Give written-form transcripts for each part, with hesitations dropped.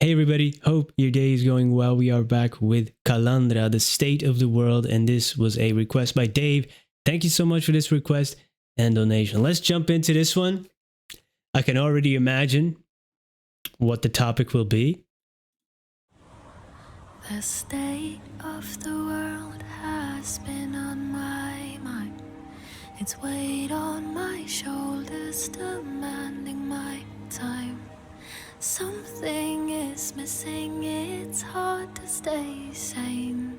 Hey everybody, hope your day is going well. We are back with Kalandra, the state of the world, and this was a request by Dave. Thank you so much for this request and donation. Let's jump into this one. I can already imagine what the topic will be. The state of the world has been on my mind. It's weight on my shoulders, demanding my time. Something is missing, it's hard to stay sane.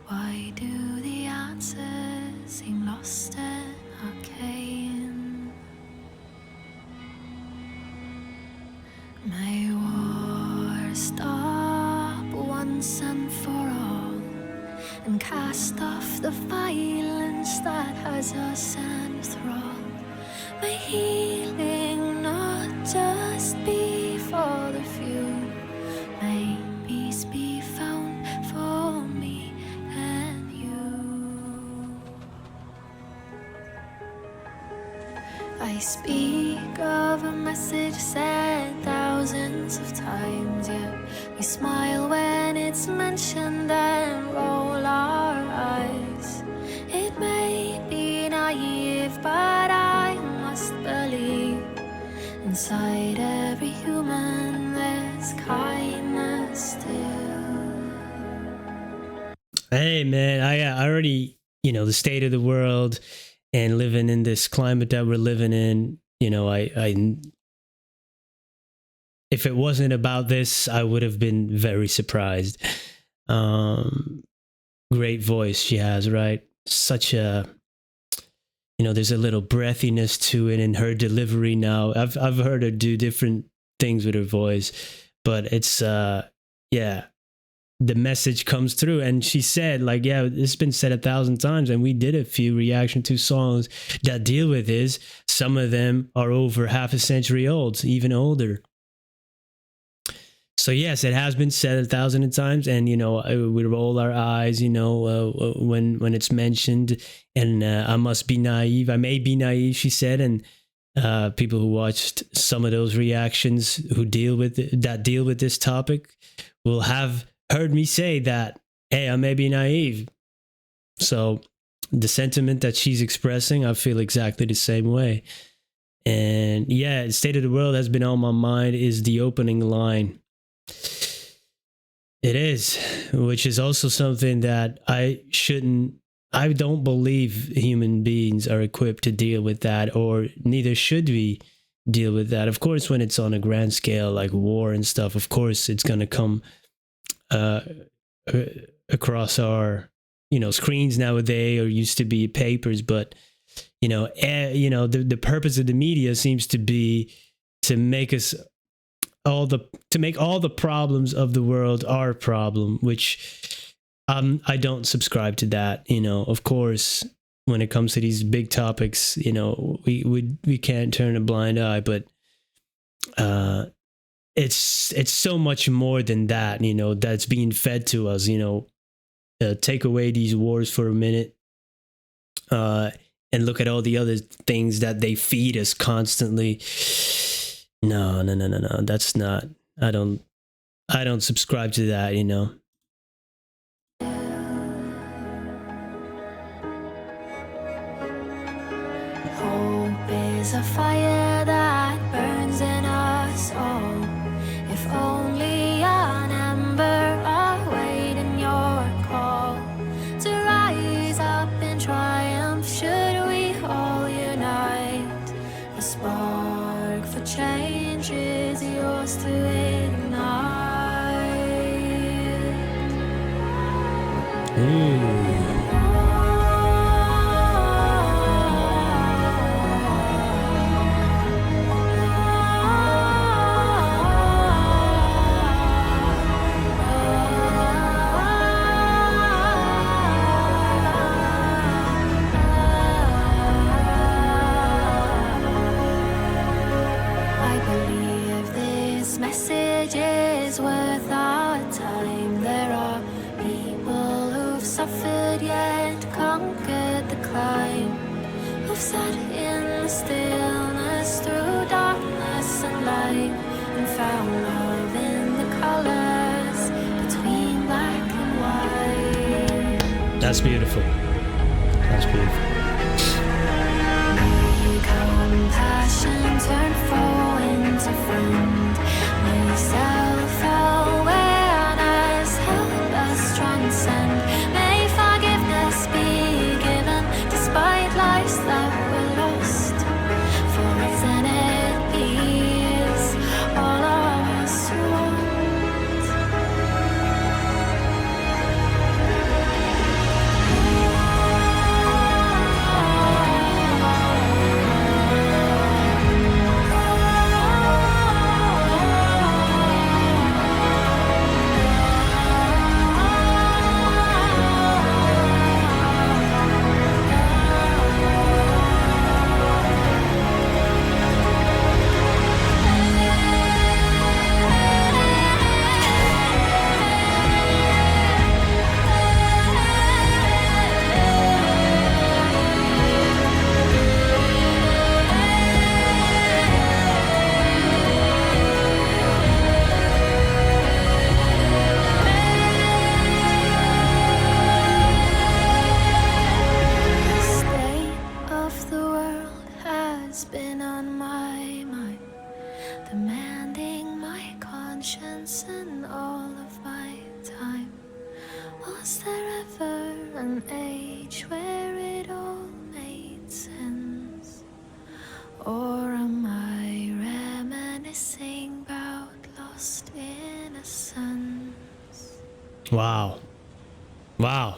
Why do the answers seem lost and arcane? May war stop once and for all, and cast off the violence that has us enthralled. May healing not just be for the few, may peace be found for me and you. I speak of a message said thousands of times, yet we smile when it's mentioned and roll our eyes. It may be naive, but I must believe inside every human there's kindness still. Hey man, I already, the state of the world and living in this climate that we're living in, I if it wasn't about this, I would have been very surprised. Great voice she has, right? Such a, there's a little breathiness to it in her delivery now. I've heard her do different things with her voice, but it's yeah, the message comes through. And she said, like, yeah, it's been said 1,000 times, and we did a few reaction to songs that deal with this. Some of them are over half a century old, even older. So yes, it has been said 1,000 times, and we roll our eyes, when it's mentioned. And I must be naive. I may be naive, she said, and people who watched some of those reactions who deal with this topic will have heard me say that, hey, I may be naive. So the sentiment that she's expressing, I feel exactly the same way. And yeah, State of the World has been on my mind is the opening line. It is, which is also something that I don't believe human beings are equipped to deal with that, or neither should we deal with that. Of course, when it's on a grand scale like war and stuff, of course it's going to come across our screens nowadays, or used to be papers. But the purpose of the media seems to be to make us make all the problems of the world our problem, which I don't subscribe to that. Of course, when it comes to these big topics, we can't turn a blind eye, but it's so much more than that, that's being fed to us. Take away these wars for a minute, and look at all the other things that they feed us constantly. No. That's not. I don't subscribe to that. Hope is a fire that burns in us all. If only an ember awaiting your call to rise up in triumph. Should we all unite? The spark for change is yours to ignite. I believe this message is worth our time. There are people who've suffered yet conquered the climb, who've sat in the stillness through darkness and light, and found love in the color That's beautiful. That's beautiful. May compassion turn foe into friend. May self-awareness help us transcend. May forgiveness be given despite lives that were lost. For isn't it peace all of us want? The state of the world has been on my mind, demanding my conscience and all of my time. Was there ever an age where it all made sense? Or am I reminiscing about lost innocence? Wow. Wow.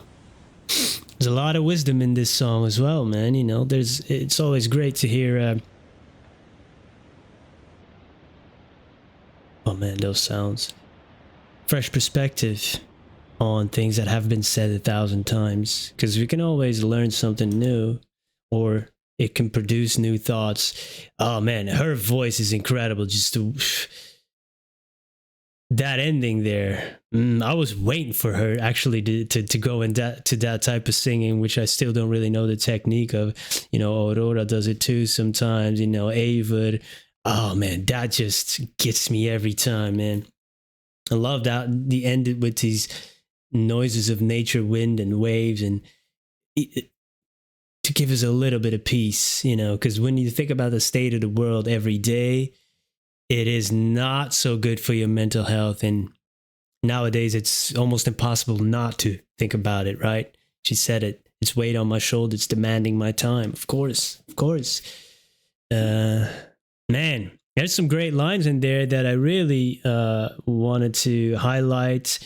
There's a lot of wisdom in this song as well, man. You know, it's always great to hear oh man, those sounds. Fresh perspective on things that have been said 1,000 times, because we can always learn something new, or it can produce new thoughts. Oh man, her voice is incredible. Just that ending there. I was waiting for her actually to go to that type of singing, which I still don't really know the technique of. You know, Aurora does it too sometimes. You know, Avid. Oh man, that just gets me every time, man. I love that the ended with these noises of nature, wind and waves, and to give us a little bit of peace, you know, because when you think about the state of the world every day, it is not so good for your mental health. And nowadays, it's almost impossible not to think about it, right? She said it. It's weight on my shoulder. It's demanding my time. Of course. Of course. Man, there's some great lines in there that I really wanted to highlight.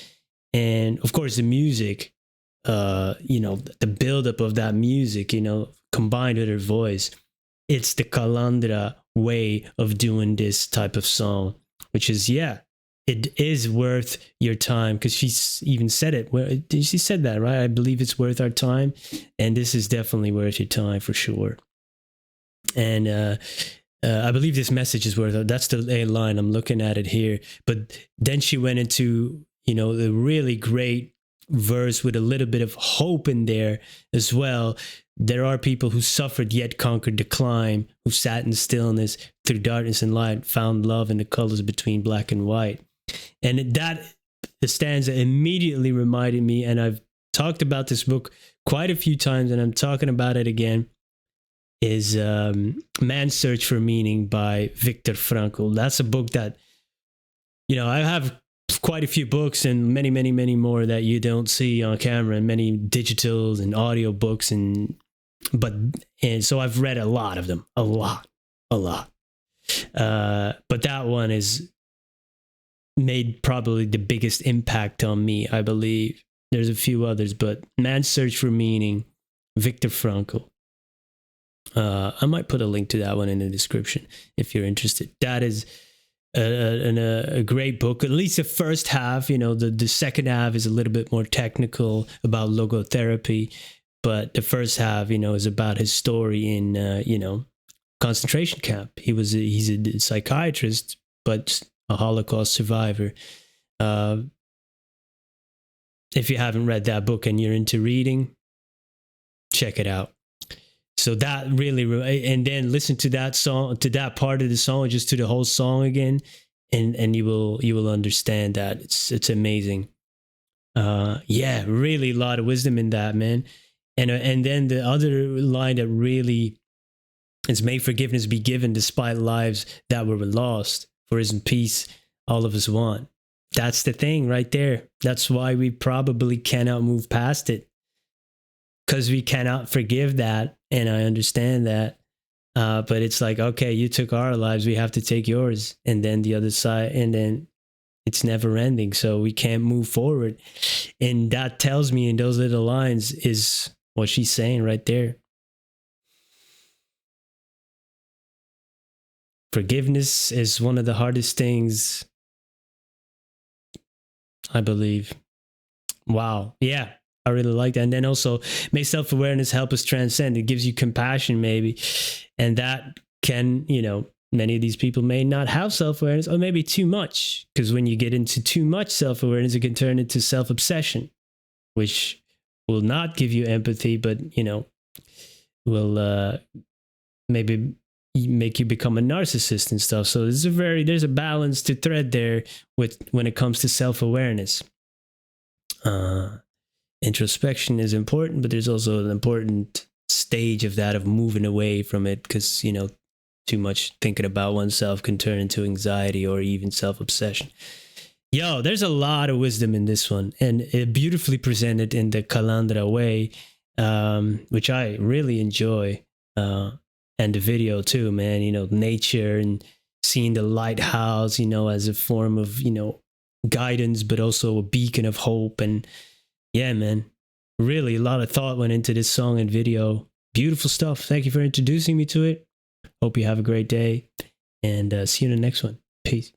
And of course, the music, you know, the buildup of that music, you know, combined with her voice. It's the Kalandra way of doing this type of song, which is, yeah, it is worth your time, because she's even said it. Well, she said that, right? I believe it's worth our time, and this is definitely worth your time for sure. And I believe this message is worth it. That's the A line. I'm looking at it here. But then she went into, you know, the really great verse with a little bit of hope in there as well. There are people who suffered yet conquered the climb, who sat in stillness through darkness and light, found love in the colors between black and white. And that the stanza immediately reminded me, and I've talked about this book quite a few times, and I'm talking about it again, is Man's Search for Meaning by Viktor Frankl. That's a book that, you know, I have quite a few books and many, many, many more that you don't see on camera, and many digitals and audio books, and so I've read a lot of them, a lot. But that one is made probably the biggest impact on me, I believe. There's a few others, but Man's Search for Meaning, Viktor Frankl. I might put a link to that one in the description if you're interested. That is a great book. At least the first half, you know, the second half is a little bit more technical about logotherapy, but the first half, you know, is about his story in, you know, concentration camp. He's a psychiatrist, but a Holocaust survivor. If you haven't read that book and you're into reading, check it out. So that really, and then listen to that song, to that part of the song, just to the whole song again, and you will understand that it's amazing. Yeah, really a lot of wisdom in that, man. And then the other line that really is, may forgiveness be given despite lives that were lost, for isn't peace all of us want. That's the thing right there. That's why we probably cannot move past it, because we cannot forgive that. And I understand that. But it's like, okay, you took our lives, we have to take yours. And then the other side, and then it's never ending. So we can't move forward. And that tells me in those little lines is what she's saying right there. Forgiveness is one of the hardest things, I believe. Wow. Yeah. I really like that. And then also, may self awareness help us transcend. It gives you compassion, maybe. And that can, many of these people may not have self awareness, or maybe too much. Because when you get into too much self awareness, it can turn into self obsession, which will not give you empathy, but, will maybe make you become a narcissist and stuff. So there's a balance to thread there when it comes to self awareness. Introspection is important, but there's also an important stage of that, of moving away from it, because too much thinking about oneself can turn into anxiety or even self-obsession. Yo, there's a lot of wisdom in this one, and it beautifully presented in the Kalandra way, which I really enjoy, and the video too, man. Nature and seeing the lighthouse, as a form of guidance, but also a beacon of hope. And yeah, man, really a lot of thought went into this song and video. Beautiful stuff. Thank you for introducing me to it. Hope you have a great day, and see you in the next one. Peace.